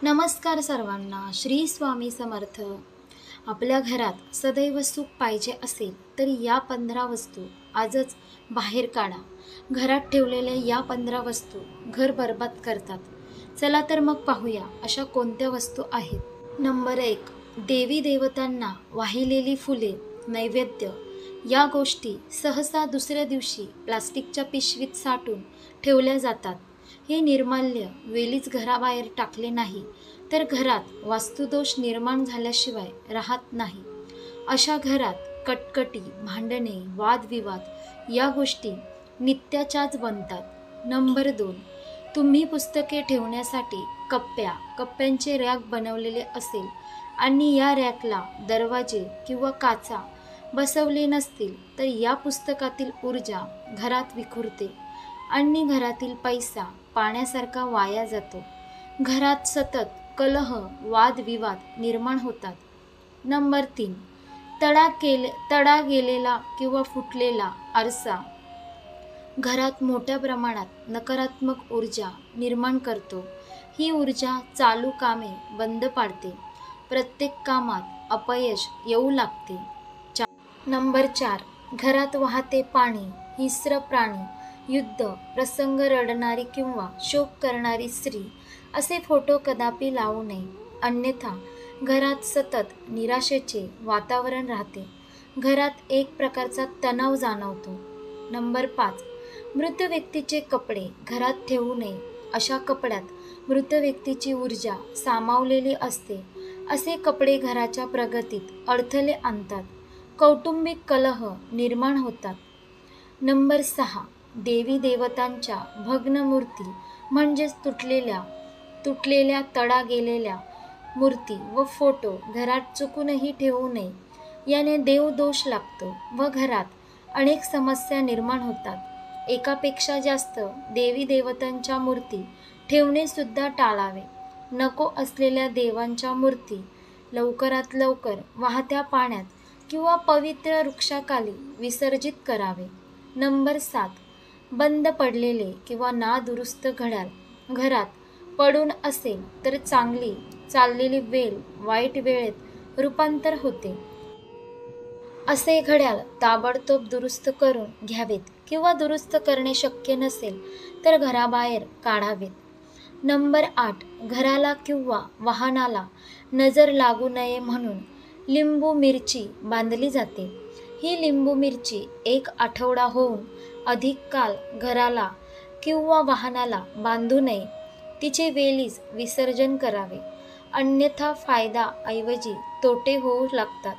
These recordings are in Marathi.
नमस्कार सर्वांना. श्री स्वामी समर्थ. आपल्या घरात सदैव सुख पाहिजे असेल तर या 15 वस्तू आजच बाहेर काढा. घरात ठेवलेल्या या 15 वस्तू घर बरबाद करतात. चला तर मग पाहूया अशा कोणत्या वस्तू आहेत. नंबर 1. देवी देवतांना वाहिलेली फुले, नैवेद्य. या गोष्टी सहसा दुसऱ्या दिवशी प्लास्टिकच्या पिशवीत साठवून ठेवल्या जातात. हे निर्माल्य वेळीच घराबाहेर टाकले नाही तर घरात वास्तुदोष निर्माण झाल्याशिवाय राहत नाही. अशा घरात कटकटी, भांडणे, वादविवाद या गोष्टी नित्याच्याच बनतात. नंबर 2. तुम्ही पुस्तके ठेवण्यासाठी कप्प्यांचे रॅक बनवलेले असेल आणि या रॅकला दरवाजे किंवा काचा बसवले नसतील तर या पुस्तकातील ऊर्जा घरात विखुरते आणि घरातील पैसा पाण्यासारखा वाया जातो. घरात सतत कलह, वादविवाद निर्माण होतात. नंबर 3. तडा गेलेला किंवा फुटलेला आरसा घरात मोठ्या प्रमाणात नकारात्मक ऊर्जा निर्माण करतो. ही ऊर्जा चालू कामे बंद पाडते. प्रत्येक कामात अपयश येऊ लागते. नंबर 4. घरात वाहते पाणी, हिंस्र प्राणी, युद्ध प्रसंग, रडणारी किंवा शोक करणारी स्त्री असे फोटो कदापि लावू नये. अन्यथा घरात सतत निराशेचे वातावरण राहते. घरात एक प्रकारचा तणाव जाणवतो. नंबर 5. मृत व्यक्तीचे कपडे घरात ठेवू नये. अशा कपड्यात मृत व्यक्तीची ऊर्जा सामावलेली असते. असे कपडे घराच्या प्रगतीत अडथळे आणतात. कौटुंबिक कलह निर्माण होतात. नंबर 6. देवी देवतांच्या भग्न मूर्ती म्हणजेच तुटलेल्या तडा गेलेल्या मूर्ती व फोटो घरात चुकूनही ठेवू नये. याने देवदोष लागतो व घरात अनेक समस्या निर्माण होतात. एकापेक्षा जास्त देवी देवतांच्या मूर्ती ठेवणे सुद्धा टाळावे. नको असलेल्या देवांच्या मूर्ती लवकरात लवकर वाहत्या पाण्यात किंवा पवित्र वृक्षाखाली विसर्जित करावे. नंबर 7. बंद पडलेले किंवा नादुरुस्त घड्याळ घरात पडून असेल तर चांगली चाललेली वेळ वाईट वेळेत रूपांतर होते. असे घड्याळ ताबडतोब दुरुस्त करून घ्यावेत किंवा दुरुस्त करणे शक्य नसेल तर घराबाहेर काढावेत. नंबर 8. घराला किंवा वाहनाला नजर लागू नये म्हणून लिंबू मिरची बांधली जाते. ही लिंबू मिरची 1 आठवडा होऊन अधिक काल घराला किंवा वाहनाला बांधू नये. तिचे वेळीच विसर्जन करावे, अन्यथा फायदा ऐवजी तोटे होऊ लागतात.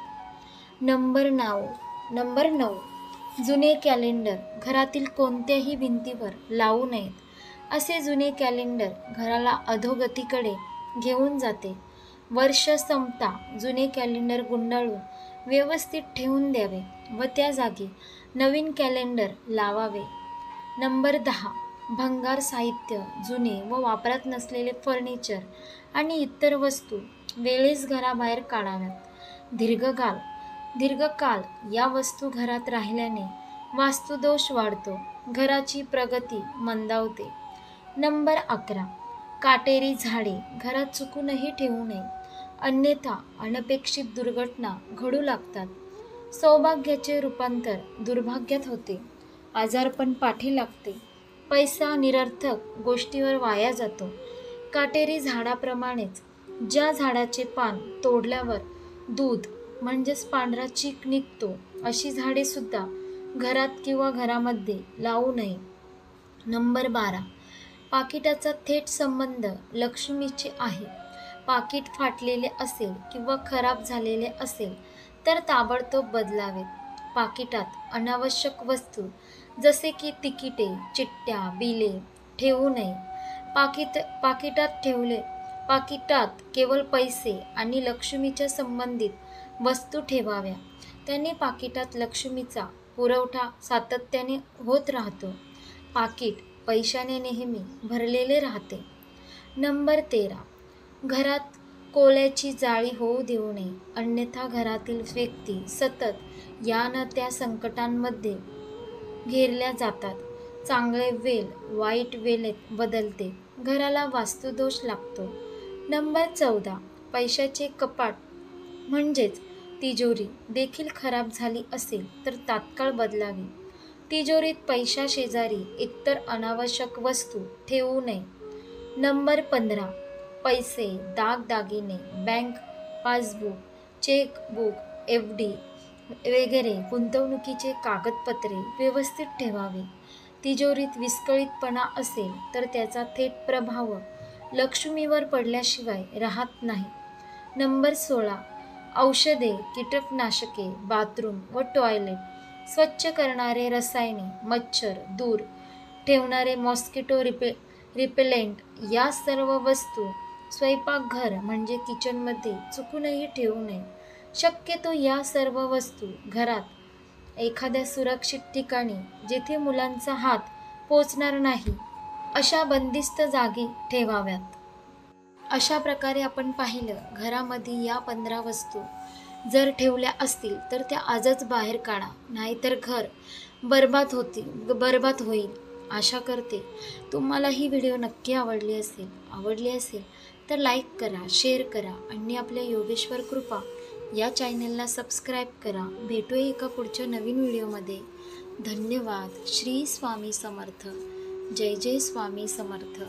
नंबर 9. जुने कॅलेंडर घरातील कोणत्याही भिंतीवर लावू नयेत. असे जुने कॅलेंडर घराला अधोगतीकडे घेऊन जाते. वर्ष संपता जुने कॅलेंडर गुंडाळून व्यवस्थित ठेवून द्यावे व त्या जागी नवीन कॅलेंडर लावावे. नंबर 10. भंगार साहित्य, जुने व वापरात नसलेले फर्निचर आणि इतर वस्तू वेळेस घराबाहेर काढाव्यात. दीर्घकाल या वस्तू घरात राहिल्याने वास्तुदोष वाढतो. घराची प्रगती मंदावते. नंबर 11. काटेरी झाडे घरात चुकूनही ठेवू नये, अन्यथा अनपेक्षित दुर्घटना घडू लागतात. सौभाग्याचे रूपांतर दुर्भाग्यात होते. आजारपण पाठी लागते. पैसा निरर्थक गोष्टीवर वाया जातो. काटेरी झाडाप्रमाणेच ज्या झाडाचे पान तोडल्यावर दूध म्हणजेच पांढरा चीक निघतो अशी झाडे सुद्धा घरात किंवा घरामध्ये लावू नये. नंबर 12. पाकिटाचा थेट संबंध लक्ष्मीशी आहे. पाकिट फाटलेले असेल किंवा खराब झालेले असेल तर ताबडतोब बदलावेत. पाकिटात अनावश्यक वस्तू जसे की तिकिटे, चिठ्ठ्या, बिले ठेवू नये. पाकिटात केवळ पैसे आणि लक्ष्मीच्या संबंधित वस्तू ठेवाव्या. त्याने पाकिटात लक्ष्मीचा पुरवठा सातत्याने होत राहतो. पाकिट पैशाने नेहमी भरलेले राहते. नंबर 13. घरात कोल्याची जाळी होऊ देऊ नये, अन्यथा घरातील व्यक्ती सतत या न त्या संकटांमध्ये घेरल्या जातात. चांगले वेळ वाईट वेळेत बदलते. घराला वास्तुदोष लागतो. नंबर 14, पैशाचे कपाट म्हणजेच तिजोरी देखील खराब झाली असेल तर तात्काळ बदलावी. तिजोरीत पैशाशेजारी इतर अनावश्यक वस्तू ठेवू नये. नंबर 15, पैसे, दागदागिने, बँक पासबुक, चेकबुक, एफ.डी. वगैरे गुंतवणुकीचे कागदपत्रे व्यवस्थित ठेवावे. तिजोरीत विस्कळीतपणा असेल तर त्याचा थेट प्रभाव लक्ष्मीवर पडल्याशिवाय राहत नाही. नंबर 16, औषधे, कीटकनाशके, बाथरूम व टॉयलेट स्वच्छ करणारे रसायने, मच्छर दूर ठेवणारे मॉस्किटो रिपेलेंट या सर्व वस्तू स्वयंपाकघर म्हणजे किचनमध्ये चुकूनही ठेवू नये. शक्यतो या सर्व वस्तू घरात एखाद्या सुरक्षित ठिकाणी, जेथे मुलांचा हात पोचणार नाही, अशा बंदिस्त जागी ठेवाव्यात. अशा प्रकारे आपण पाहिलं, घरामध्ये या 15 वस्तू जर ठेवल्या असतील तर त्या आजच बाहेर काढा, नाहीतर घर बरबाद होईल. आशा करते तुम्हाला ही व्हिडिओ नक्की आवडली असेल तर लाईक करा, शेअर करा आणि आपल्या योगेश्वर कृपा या चॅनलला सबस्क्राईब करा. भेटूया एका पुढच्या नवीन व्हिडिओमध्ये. धन्यवाद. श्री स्वामी समर्थ. जय जय स्वामी समर्थ.